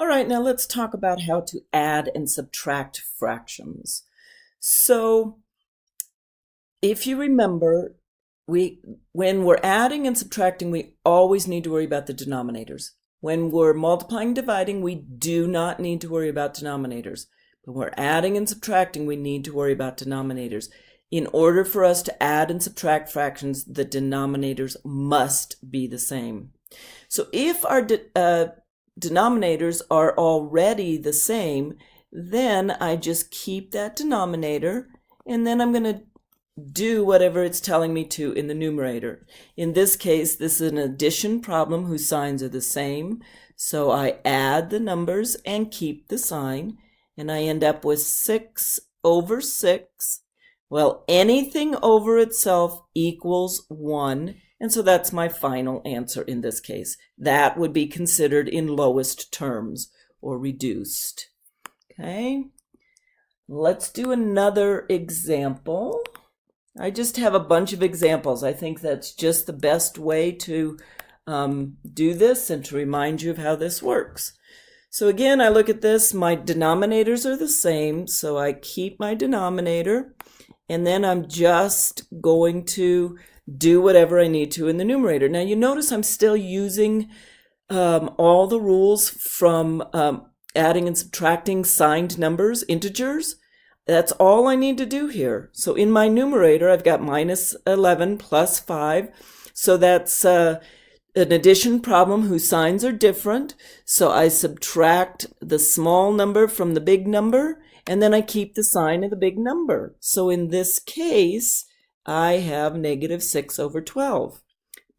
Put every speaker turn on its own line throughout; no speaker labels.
All right, now let's talk about how to add and subtract fractions. So if you remember, when we're adding and subtracting, we always need to worry about the denominators. When we're multiplying and dividing, we do not need to worry about denominators. When we're adding and subtracting, we need to worry about denominators. In order for us to add and subtract fractions, the denominators must be the same. So if our denominators are already the same, then I just keep that denominator, and then I'm going to do whatever it's telling me to in the numerator. In this case, this is an addition problem whose signs are the same. So I add the numbers and keep the sign, and I end up with 6 over 6. Well, anything over itself equals 1. And so that's my final answer in this case. That would be considered in lowest terms or reduced. Okay, let's do another example. I just have a bunch of examples. I think that's just the best way to do this and to remind you of how this works. So again, I look at this, my denominators are the same, so I keep my denominator, and then I'm just going to do whatever I need to in the numerator. Now you notice I'm still using all the rules from adding and subtracting signed numbers, integers. That's all I need to do here. So in my numerator, I've got minus 11 plus 5. So that's an addition problem whose signs are different. So I subtract the small number from the big number, and then I keep the sign of the big number. So in this case, I have negative 6 over 12.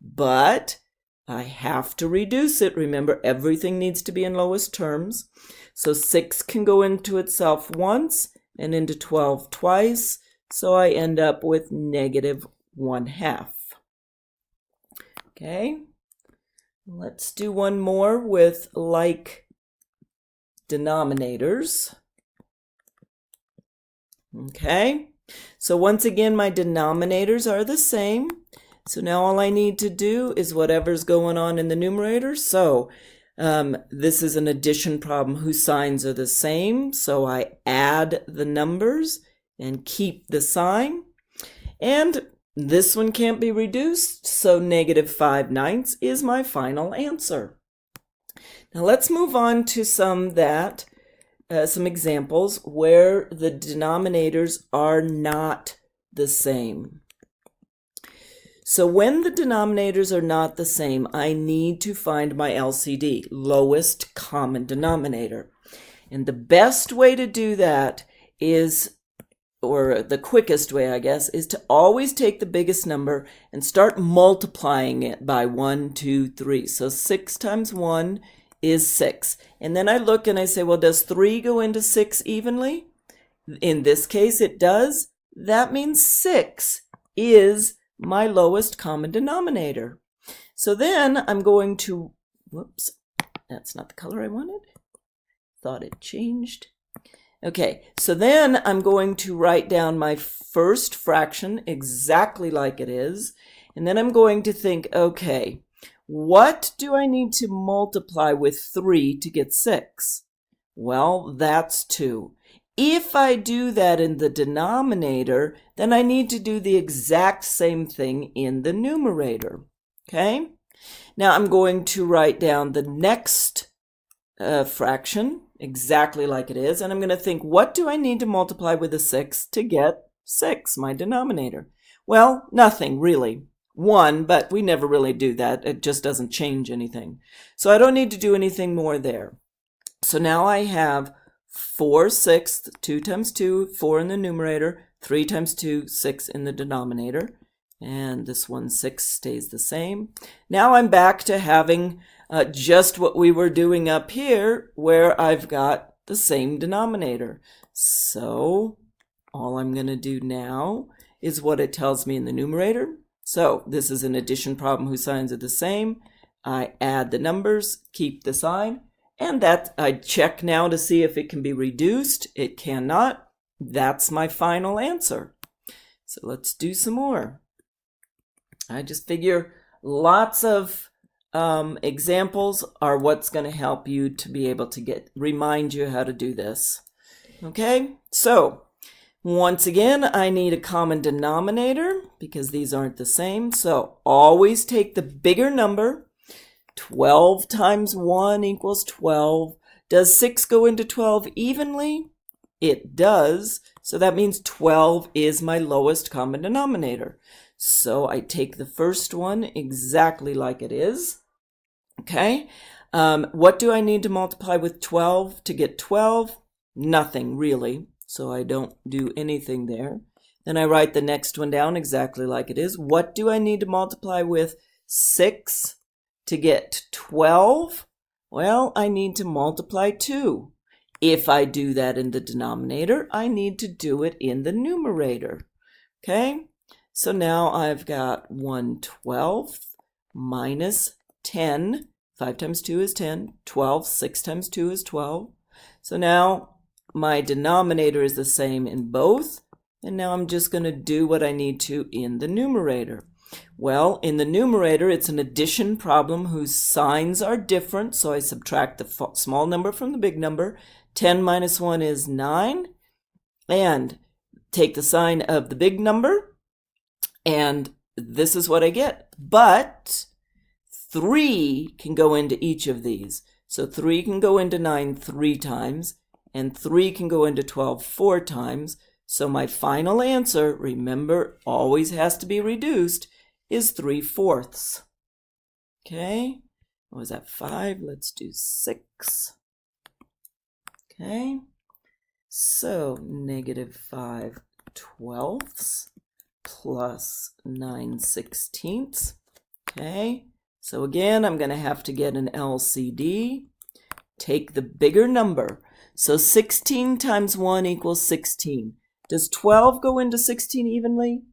But I have to reduce it. Remember, everything needs to be in lowest terms. So 6 can go into itself once and into 12 twice. So I end up with negative 1/2. Okay, let's do one more with like denominators. Okay, so once again, my denominators are the same. So now all I need to do is whatever's going on in the numerator. So this is an addition problem whose signs are the same. So I add the numbers and keep the sign. And this one can't be reduced, so negative 5/9 is my final answer. Now let's move on to some examples where the denominators are not the same. So when the denominators are not the same, I need to find my LCD, lowest common denominator. And the best way to do that is, or the quickest way, I guess, is to always take the biggest number and start multiplying it by 1, 2, 3. So 6 times 1 is 6. And then I look and I say, well, does 3 go into 6 evenly? In this case, it does. That means 6 is my lowest common denominator. So then I'm going to, whoops, that's not the color I wanted. Thought it changed. Okay, so then I'm going to write down my first fraction exactly like it is. And then I'm going to think, okay, what do I need to multiply with 3 to get 6? Well, that's 2. If I do that in the denominator, then I need to do the exact same thing in the numerator. Okay? Now I'm going to write down the next fraction exactly like it is, and I'm going to think, what do I need to multiply with a 6 to get 6, my denominator? Well, nothing really. 1, but we never really do that. It just doesn't change anything. So I don't need to do anything more there. So now I have 4/6, 2 times 2, 4 in the numerator, 3 times 2, 6 in the denominator. And this one, 6, stays the same. Now I'm back to having just what we were doing up here, where I've got the same denominator. So all I'm going to do now is what it tells me in the numerator. So this is an addition problem whose signs are the same. I add the numbers, keep the sign. And that I check now to see if it can be reduced. It cannot. That's my final answer. So let's do some more. I just figure lots of examples are what's going to help you to be able to remind you how to do this. Okay, so once again, I need a common denominator because these aren't the same. So always take the bigger number. 12 times 1 equals 12. Does 6 go into 12 evenly? It does. So that means 12 is my lowest common denominator. So I take the first one exactly like it is. Okay. What do I need to multiply with 12 to get 12? Nothing really. So I don't do anything there. Then I write the next one down exactly like it is. What do I need to multiply with 6 to get 12? Well, I need to multiply 2. If I do that in the denominator, I need to do it in the numerator. Okay? So now I've got 1/12 minus 10. 5 times 2 is 10. 12. 6 times 2 is 12. So now my denominator is the same in both. And now I'm just going to do what I need to in the numerator. Well, in the numerator, it's an addition problem whose signs are different. So I subtract the small number from the big number. 10 minus 1 is 9. And take the sign of the big number. And this is what I get. But 3 can go into each of these. So 3 can go into 9 3 times. And 3 can go into 12 4 times. So my final answer, remember, always has to be reduced, is 3/4. Okay, what was that, 5? Let's do 6. Okay, so -5/12 plus 9/16. Okay, so again, I'm going to have to get an LCD. Take the bigger number. So 16 times 1 equals 16. Does 12 go into 16 evenly?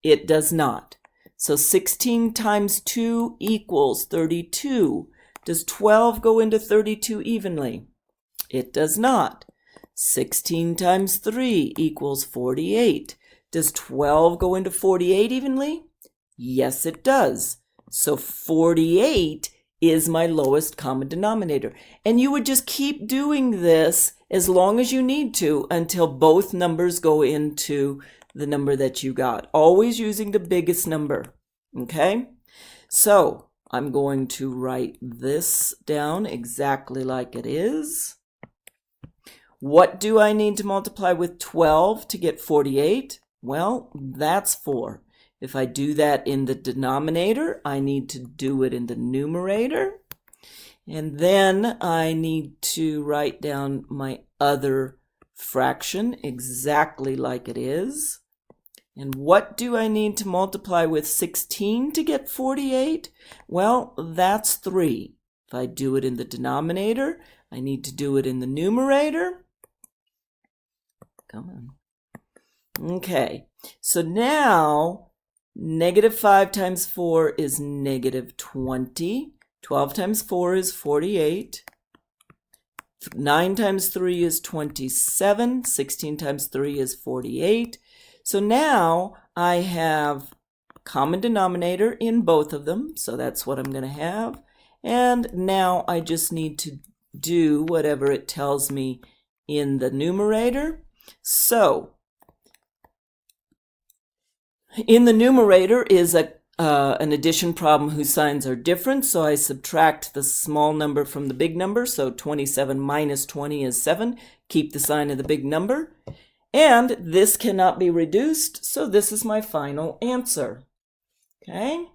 It does not. So 16 times 2 equals 32. Does 12 go into 32 evenly? It does not. 16 times 3 equals 48. Does 12 go into 48 evenly? Yes, it does. So 48 is my lowest common denominator. And you would just keep doing this as long as you need to until both numbers go into the number that you got, always using the biggest number. Okay, so I'm going to write this down exactly like it is. What do I need to multiply with 12 to get 48? Well, that's 4. If I do that in the denominator, I need to do it in the numerator. And then I need to write down my other fraction exactly like it is. And what do I need to multiply with 16 to get 48? Well, that's 3. If I do it in the denominator, I need to do it in the numerator. Come on. Okay, so now -5 times 4 is -20. 12 times 4 is 48. 9 times 3 is 27. 16 times 3 is 48. So now I have common denominator in both of them. So that's what I'm going to have. And now I just need to do whatever it tells me in the numerator. So in the numerator is an addition problem whose signs are different. So I subtract the small number from the big number. So 27 minus 20 is 7. Keep the sign of the big number. And this cannot be reduced. So this is my final answer. Okay.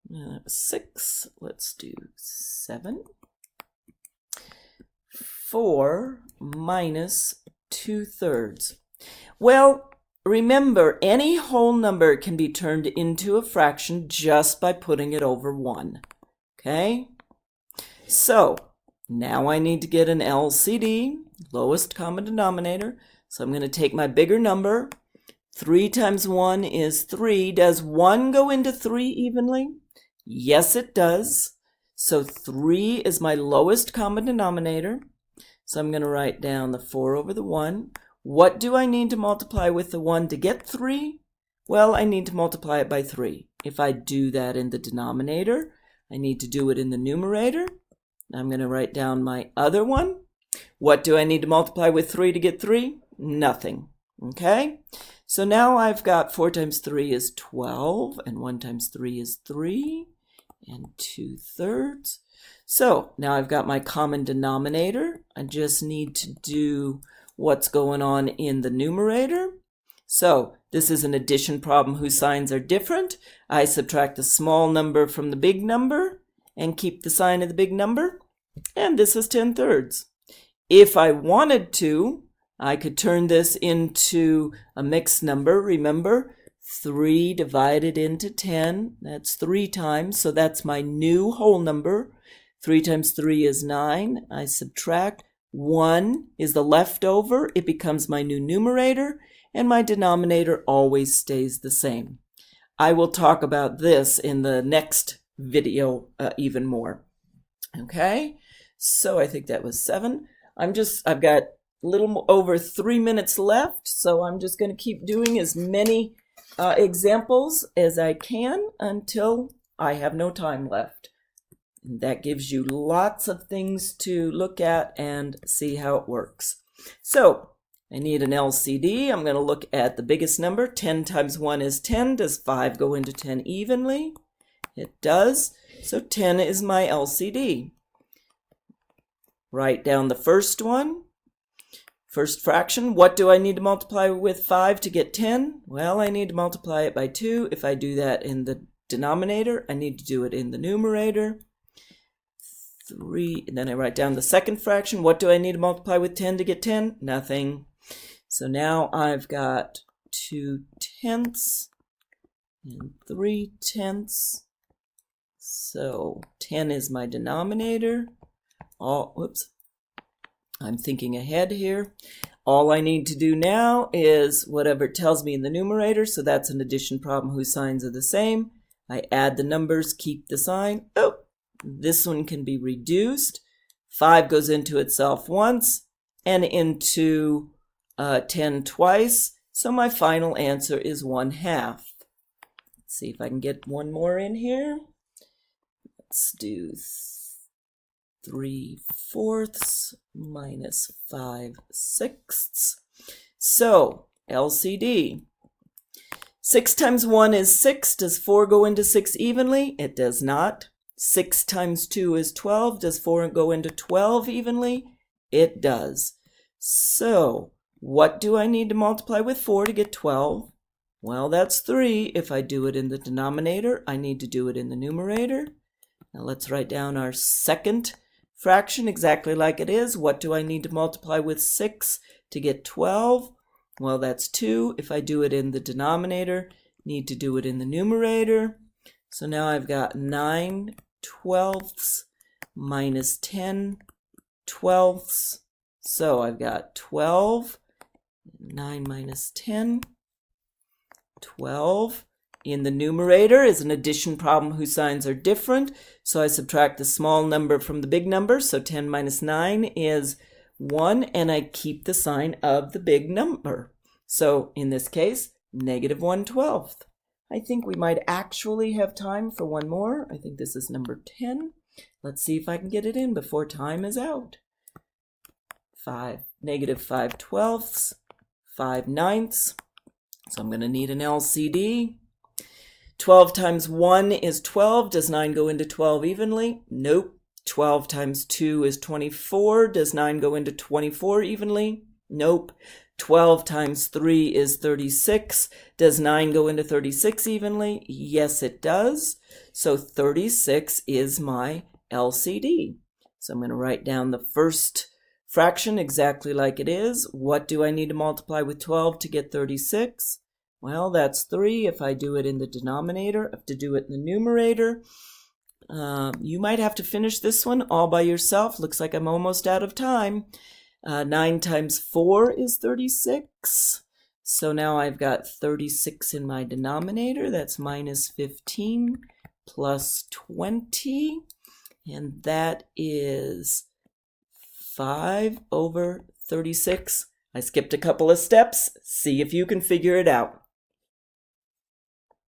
That was 6. Let's do 7. 4 minus 2/3. Well, remember, any whole number can be turned into a fraction just by putting it over 1. Okay? So, now I need to get an LCD, lowest common denominator. So I'm going to take my bigger number. 3 times 1 is 3. Does 1 go into 3 evenly? Yes, it does. So 3 is my lowest common denominator. So I'm going to write down the 4 over the 1. What do I need to multiply with the 1 to get 3? Well, I need to multiply it by 3. If I do that in the denominator, I need to do it in the numerator. I'm going to write down my other one. What do I need to multiply with 3 to get 3? Nothing. Okay? So now I've got 4 times 3 is 12, and 1 times 3 is 3, and 2/3. So now I've got my common denominator. I just need to do what's going on in the numerator. So this is an addition problem whose signs are different. I subtract the small number from the big number and keep the sign of the big number. And this is 10/3. If I wanted to, I could turn this into a mixed number. Remember, 3 divided into 10, that's 3 times, so that's my new whole number. 3 times 3 is 9. I subtract. 1 is the leftover. It becomes my new numerator, and my denominator always stays the same. I will talk about this in the next video even more. Okay, so I think that was 7. I've got a little over 3 minutes left, so I'm just going to keep doing as many examples as I can until I have no time left. That gives you lots of things to look at and see how it works. So I need an LCD. I'm going to look at the biggest number. 10 times 1 is 10. Does 5 go into 10 evenly? It does. So 10 is my LCD. Write down the first one. First fraction. What do I need to multiply with 5 to get 10? Well, I need to multiply it by 2. If I do that in the denominator, I need to do it in the numerator. 3, and then I write down the second fraction. What do I need to multiply with 10 to get 10? Nothing. So now I've got 2/10 and 3/10. So 10 is my denominator. Whoops. I'm thinking ahead here. All I need to do now is whatever it tells me in the numerator. So that's an addition problem whose signs are the same. I add the numbers, keep the sign. Oh, this one can be reduced. 5 goes into itself once and into 10 twice. So my final answer is 1/2. Let's see if I can get one more in here. Let's do 3/4 minus 5/6. So LCD. 6 times 1 is 6. Does 4 go into 6 evenly? It does not. 6 times 2 is 12. Does 4 go into 12 evenly? It does. So what do I need to multiply with 4 to get 12? Well, that's 3. If I do it in the denominator, I need to do it in the numerator. Now let's write down our second fraction exactly like it is. What do I need to multiply with 6 to get 12? Well, that's 2. If I do it in the denominator, need to do it in the numerator. So now I've got 9/12 minus 10/12. So I've got 12. 9 minus 10, 12. In the numerator is an addition problem whose signs are different. So I subtract the small number from the big number. So 10 minus 9 is 1, and I keep the sign of the big number. So in this case, -1/12. I think we might actually have time for one more. I think this is number 10. Let's see if I can get it in before time is out. -5/12, 5/9. So I'm going to need an LCD. 12 times 1 is 12. Does 9 go into 12 evenly? Nope. 12 times 2 is 24. Does 9 go into 24 evenly? Nope. 12 times 3 is 36. Does 9 go into 36 evenly? Yes, it does. So 36 is my LCD. So I'm going to write down the first fraction exactly like it is. What do I need to multiply with 12 to get 36? Well, that's 3. If I do it in the denominator, I have to do it in the numerator. You might have to finish this one all by yourself. Looks like I'm almost out of time. 9 times 4 is 36. So now I've got 36 in my denominator. That's -15 plus 20. And that is 5/36. I skipped a couple of steps. See if you can figure it out.